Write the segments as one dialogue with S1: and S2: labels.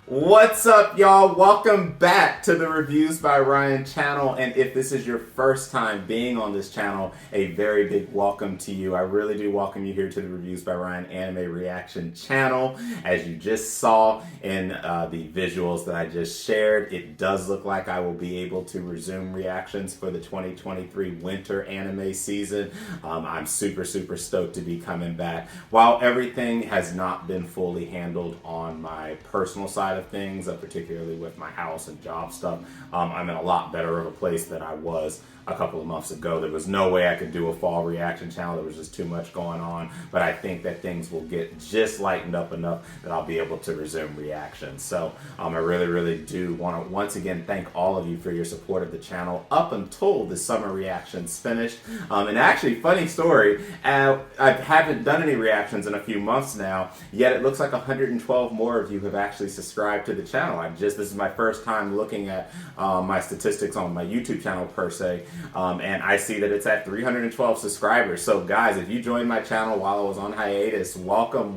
S1: What's up, y'all? Welcome back to the Reviews by Ryan channel, and if this is your first time being on this channel, a very big welcome to you. I really do welcome you here to the Reviews by Ryan anime reaction channel. As you just saw in the visuals that I just shared, it does look like I will be able to resume reactions for the 2023 winter anime season. I'm super stoked to be coming back. While everything has not been fully handled on my personal side of things, particularly with my house and job stuff, I'm in a lot better of a place than I was a couple of months ago. There was no way I could do a fall reaction channel. There was just too much going on, but I think that things will get just lightened up enough that I'll be able to resume reactions. So I really do want to once again thank all of you for your support of the channel up until the summer reactions finished. And actually, funny story, I haven't done any reactions in a few months now, yet it looks like 112 more of you have actually subscribed to the channel. This is my first time looking at my statistics on my YouTube channel per se, and I see that it's at 312 subscribers. So guys, if you joined my channel while I was on hiatus, welcome.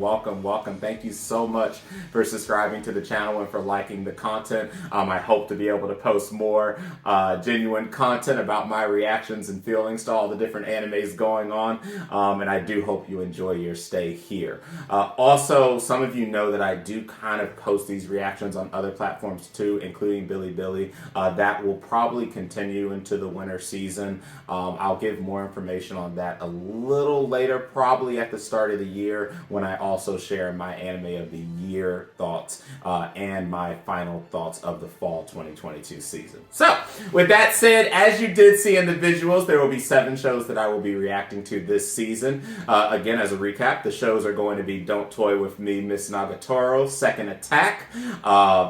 S1: Thank you so much for subscribing to the channel and for liking the content. I hope to be able to post more genuine content about my reactions and feelings to all the different animes going on, and I do hope you enjoy your stay here. Also, some of you know that I do kind of post these reactions on other platforms too, including Bilibili. That will probably continue into the winter season. I'll give more information on that a little later, probably at the start of the year, when I also share my anime of the year thoughts and my final thoughts of the fall 2022 season. So with that said, as you did see in the visuals, there will be 7 shows that I will be reacting to this season. Again, as a recap, the shows are going to be Don't Toy With Me, Miss Nagatoro, Second Attack,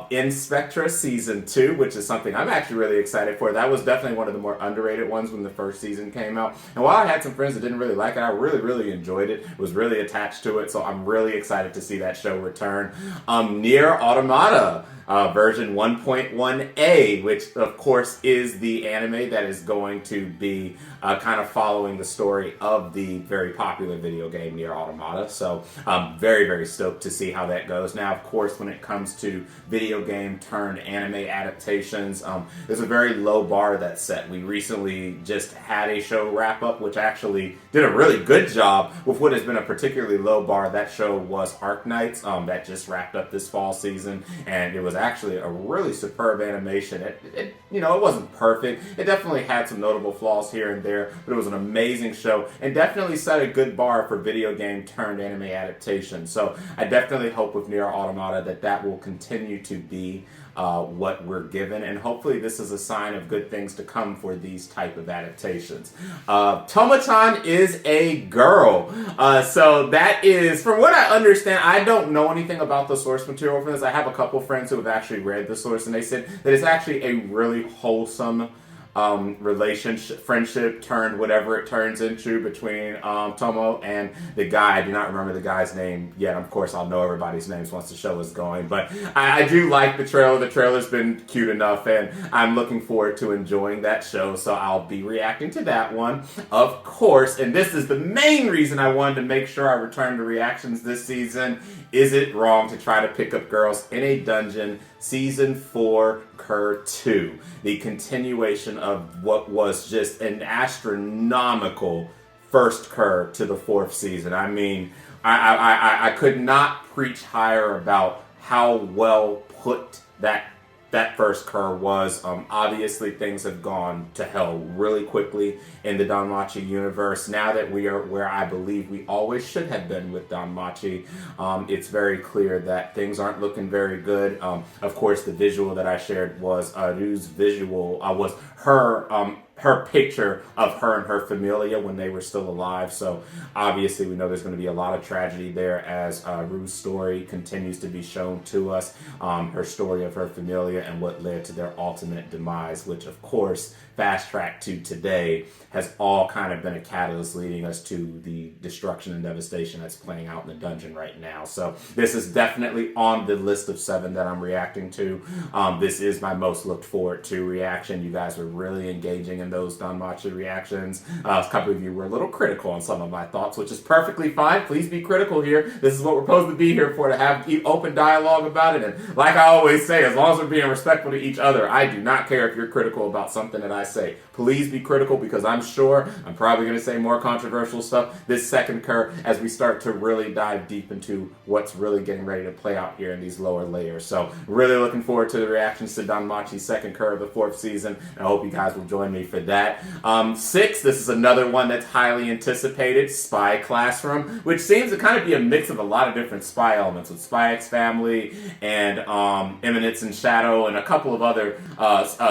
S1: in Spectre Season 2, which is something I'm actually really excited for. That was definitely one of the more underrated ones when the first season came out. And while I had some friends that didn't really like it, I really enjoyed it, was really attached to it, so I'm really excited to see that show return. NieR Automata, version 1.1a, which of course is the anime that is going to be kind of following the story of the very popular video game NieR Automata. So I'm very stoked to see how that goes. Now, of course, when it comes to video game turned anime adaptations, there's a very low bar that's set. We recently just had a show wrap up, which actually did a really good job with what has been a particularly low bar. That show was Arc Knights, that just wrapped up this fall season, and it was actually a really superb animation. It wasn't perfect. It definitely had some notable flaws here and there, but it was an amazing show and definitely set a good bar for video game turned anime adaptation. So I definitely hope with NieR Automata that will continue to be what we're given, and hopefully this is a sign of good things to come for these type of adaptations. Tomo-chan is a girl, so that is, from what I understand, I don't know anything about the source material for this. I have a couple friends who have actually read the source, and they said that it's actually a really wholesome relationship, friendship turned whatever it turns into between Tomo and the guy. I do not remember the guy's name yet. Of course, I'll know everybody's names once the show is going. But I do like the trailer. The trailer's been cute enough, and I'm looking forward to enjoying that show. So I'll be reacting to that one, of course. And this is the main reason I wanted to make sure I return to reactions this season. Is it wrong to try to pick up girls in a dungeon? Season 4, Cur 2. The continuation of what was just an astronomical first Cur to the 4th season. I mean, I could not preach higher about how well put that first Cur was. Obviously, things have gone to hell really quickly in the Danmachi universe. Now that we are where I believe we always should have been with Danmachi, it's very clear that things aren't looking very good. Of course, the visual that I shared was Ru's visual, was her picture of her and her familia when they were still alive. So obviously we know there's going to be a lot of tragedy there as Ru's story continues to be shown to us, her story of her familia and what led to their ultimate demise, which of course fast track to today has all kind of been a catalyst leading us to the destruction and devastation that's playing out in the dungeon right now. So this is definitely on the list of 7 that I'm reacting to. This is my most looked forward to reaction. You guys were really engaging in those Danmachi reactions. A couple of you were a little critical on some of my thoughts, which is perfectly fine. Please be critical here. This is what we're supposed to be here for, to have open dialogue about it. And like I always say, as long as we're being respectful to each other, I do not care if you're critical about something that I say. Please be critical, because I'm sure I'm probably going to say more controversial stuff this second Cur as we start to really dive deep into what's really getting ready to play out here in these lower layers. So really looking forward to the reactions to Danmachi's second Cur of the 4th season, and I hope you guys will join me for that. 6, this is another one that's highly anticipated, Spy Classroom, which seems to kind of be a mix of a lot of different spy elements with Spy X Family and Eminence and Shadow and a couple of other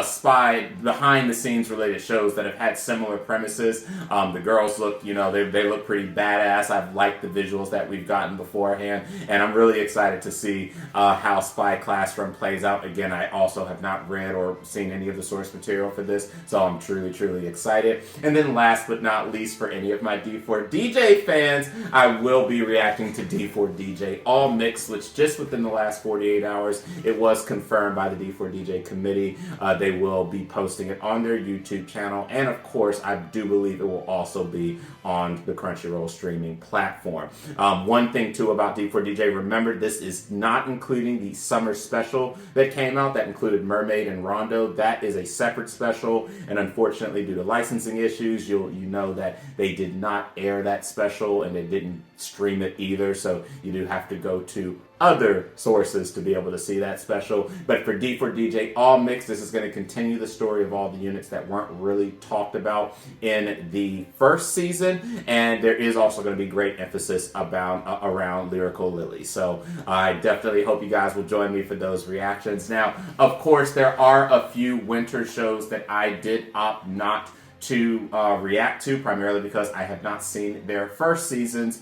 S1: spy behind the scenes related shows that have had similar premises. The girls look, they look pretty badass. I've liked the visuals that we've gotten beforehand, and I'm really excited to see how Spy Classroom plays out. Again, I also have not read or seen any of the source material for this, so I'm truly excited. And then last but not least, for any of my D4DJ fans, I will be reacting to D4DJ All Mix, which just within the last 48 hours, it was confirmed by the D4DJ committee. They will be posting it on their YouTube channel, and of course I do believe it will also be on the Crunchyroll streaming platform. One thing too about D4DJ, remember this is not including the summer special that came out that included Mermaid and Rondo. That is a separate special, and unfortunately due to licensing issues, you know that they did not air that special and they didn't stream it either, so you do have to go to other sources to be able to see that special. But for D4DJ All Mix, this is going to continue the story of all the units that weren't really talked about in the first season, and there is also going to be great emphasis around Lyrical Lily. So I definitely hope you guys will join me for those reactions. Now, of course, there are a few winter shows that I did opt not to react to, primarily because I have not seen their first seasons,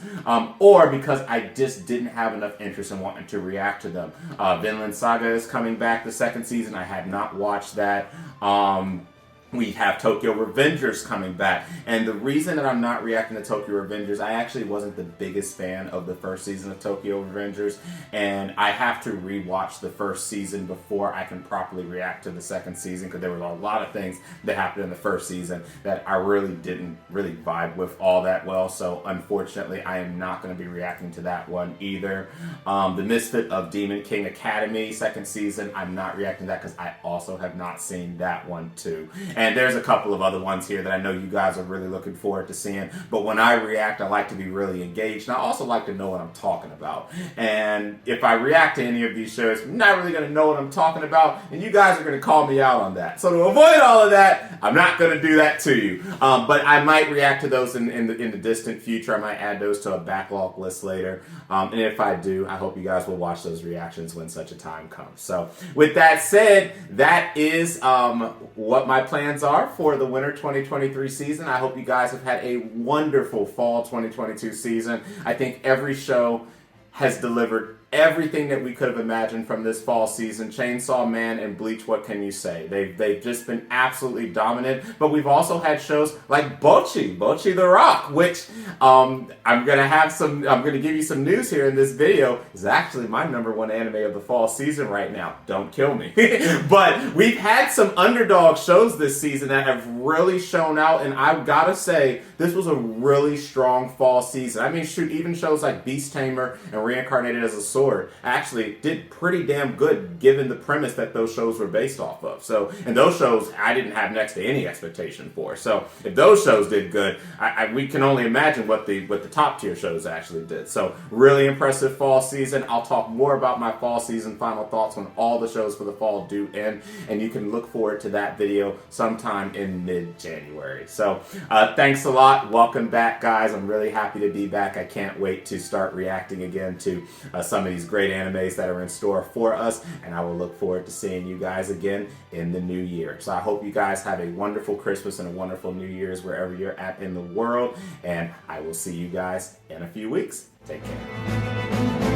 S1: or because I just didn't have enough interest in wanting to react to them. Vinland Saga is coming back the second season. I had not watched that. We have Tokyo Revengers coming back. And the reason that I'm not reacting to Tokyo Revengers, I actually wasn't the biggest fan of the first season of Tokyo Revengers, and I have to rewatch the first season before I can properly react to the second season, because there were a lot of things that happened in the first season that I really didn't vibe with all that well. So unfortunately, I am not going to be reacting to that one either. The Misfit of Demon King Academy second season, I'm not reacting to that because I also have not seen that one too. And there's a couple of other ones here that I know you guys are really looking forward to seeing. But when I react, I like to be really engaged. And I also like to know what I'm talking about. And if I react to any of these shows, I'm not really going to know what I'm talking about. And you guys are going to call me out on that. So to avoid all of that, I'm not going to do that to you. But I might react to those in the distant future. I might add those to a backlog list later. And if I do, I hope you guys will watch those reactions when such a time comes. So with that said, that is what my plans are for the winter 2023 season. I hope you guys have had a wonderful fall 2022 season. I think every show has delivered everything that we could have imagined from this fall season. Chainsaw Man and Bleach, what can you say? They've just been absolutely dominant. But we've also had shows like Bocchi the Rock, which I'm gonna give you some news here in this video. Is actually my #1 anime of the fall season right now. Don't kill me. But we've had some underdog shows this season that have really shown out, and I've gotta say, this was a really strong fall season. I mean, shoot, even shows like Beast Tamer and Reincarnated as a Sword actually did pretty damn good given the premise that those shows were based off of. So, and those shows I didn't have next to any expectation for. So, if those shows did good, we can only imagine what the top tier shows actually did. So, really impressive fall season. I'll talk more about my fall season final thoughts when all the shows for the fall do end, and you can look forward to that video sometime in mid-January. So, thanks a lot. Welcome back, guys. I'm really happy to be back. I can't wait to start reacting again to some of these great animes that are in store for us, and I will look forward to seeing you guys again in the new year. So I hope you guys have a wonderful Christmas and a wonderful New Year's wherever you're at in the world, and I will see you guys in a few weeks. Take care.